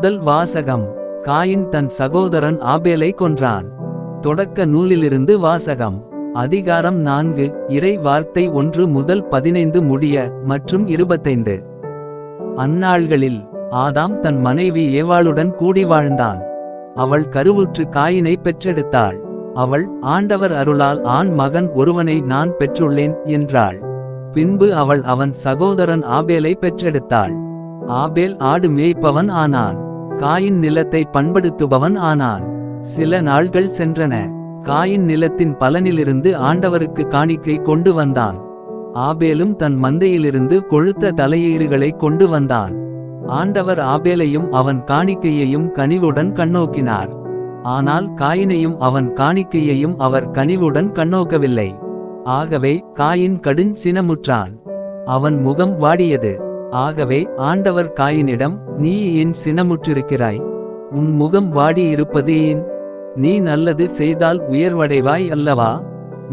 முதல் வாசகம். காயின் தன் சகோதரன் ஆபேலை கொன்றான். தொடக்க நூலிலிருந்து வாசகம். அதிகாரம் 4. இறை வார்த்தை 1 முதல் 15 முடிய மற்றும் 25. அந்நாள்களில் ஆதாம் தன் மனைவி ஏவாளுடன் கூடி வாழ்ந்தான். அவள் கருவுற்று காயினை பெற்றெடுத்தாள். அவள், ஆண்டவர் அருளால் ஆண் மகன் ஒருவனை நான் பெற்றுள்ளேன் என்றாள். பின்பு அவள் அவன் சகோதரன் ஆபேலை பெற்றெடுத்தாள். ஆபேல் ஆடு மேய்ப்பவன் ஆனான். காயின் நிலத்தை பண்படுத்துபவன் ஆனான். சில நாள்கள் சென்றன. காயின் நிலத்தின் பலனிலிருந்து ஆண்டவருக்கு காணிக்கை கொண்டு வந்தான். ஆபேலும் தன் மந்தையிலிருந்து கொழுத்த தலையீறுகளை கொண்டு வந்தான். ஆண்டவர் ஆபேலையும் அவன் காணிக்கையையும் கனிவுடன் கண்ணோக்கினார். ஆனால் காயினையும் அவன் காணிக்கையையும் அவர் கனிவுடன் கண்ணோக்கவில்லை. ஆகவே காயின் கடுஞ் சினமுற்றான். அவன் முகம் வாடியது. ஆகவே ஆண்டவர் காயினிடம், நீ ஏன் சினமுற்றிருக்கிறாய்? உன் முகம் வாடியிருப்பது ஏன்? நீ நல்லது செய்தால் உயர்வடைவாய் அல்லவா?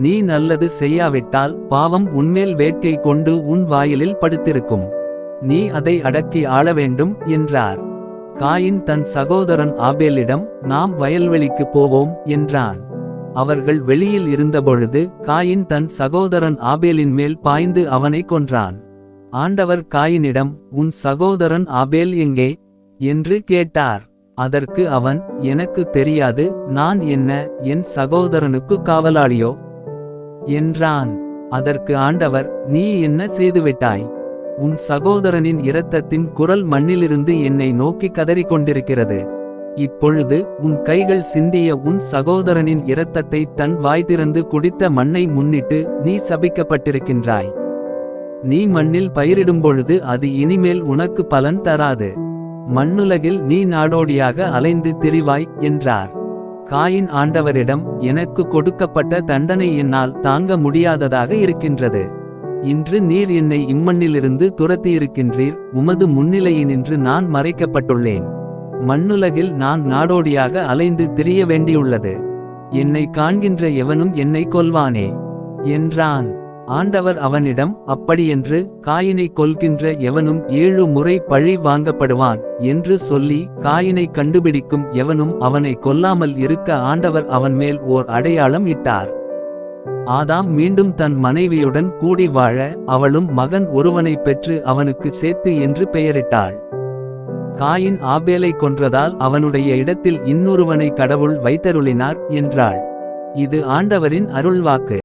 நீ நல்லது செய்யாவிட்டால் பாவம் உன்மேல் வேட்கை கொண்டு உன் வாயிலில் படுத்திருக்கும். நீ அதை அடக்கி ஆள வேண்டும் என்றார். காயின் தன் சகோதரன் ஆபேலிடம், நாம் வயல்வெளிக்கு போவோம் என்றான். அவர்கள் வெளியில் இருந்தபொழுது காயின் தன் சகோதரன் ஆபேலின் மேல் பாய்ந்து அவனை கொன்றான். ஆண்டவர் காயினிடம், உன் சகோதரன் ஆபேல் எங்கே என்று கேட்டார். அதற்கு அவன், எனக்கு தெரியாது, நான் என்ன என் சகோதரனுக்கு காவலாளியோ என்றான். அதற்கு ஆண்டவர், நீ என்ன செய்துவிட்டாய்? உன் சகோதரனின் இரத்தத்தின் குரல் மண்ணிலிருந்து என்னை நோக்கி கதறிக்கொண்டிருக்கிறது. இப்பொழுது உன் கைகள் சிந்திய உன் சகோதரனின் இரத்தத்தை தன் வாய் திறந்து குடித்த மண்ணை முன்னிட்டு நீ சபிக்கப்பட்டிருக்கின்றாய். நீ மண்ணில் பயிரிடும்பொழுது அது இனிமேல் உனக்கு பலன் தராது. மண்ணுலகில் நீ நாடோடியாக அலைந்து திரிவாய் என்றார். காயின் ஆண்டவரிடம், எனக்கு கொடுக்கப்பட்ட தண்டனை என்னால் தாங்க முடியாததாக இருக்கின்றது. இன்று நீர் என்னை இம்மண்ணிலிருந்து துரத்தியிருக்கின்றீர். உமது முன்னிலையினின்று நான் மறைக்கப்பட்டுள்ளேன். மண்ணுலகில் நான் நாடோடியாக அலைந்து திரிய வேண்டியுள்ளது. என்னை காண்கின்ற எவனும் என்னை கொல்வானே என்றான். ஆண்டவர் அவனிடம், அப்படியென்று காயினை கொல்கின்ற எவனும் 7 முறை பழி வாங்கப்படுவான் என்று சொல்லி, காயினை கண்டுபிடிக்கும் எவனும் அவனை கொல்லாமல் இருக்க ஆண்டவர் அவன் மேல் ஓர் அடையாளம் இட்டார். ஆதாம் மீண்டும் தன் மனைவியுடன் கூடி வாழ அவளும் மகன் ஒருவனை பெற்று அவனுக்கு சேத்து என்று பெயரிட்டாள். காயின் ஆபேலை கொன்றதால் அவனுடைய இடத்தில் இன்னொருவனை கடவுள் வைத்தருளினார் என்றாள். இது ஆண்டவரின் அருள்வாக்கு.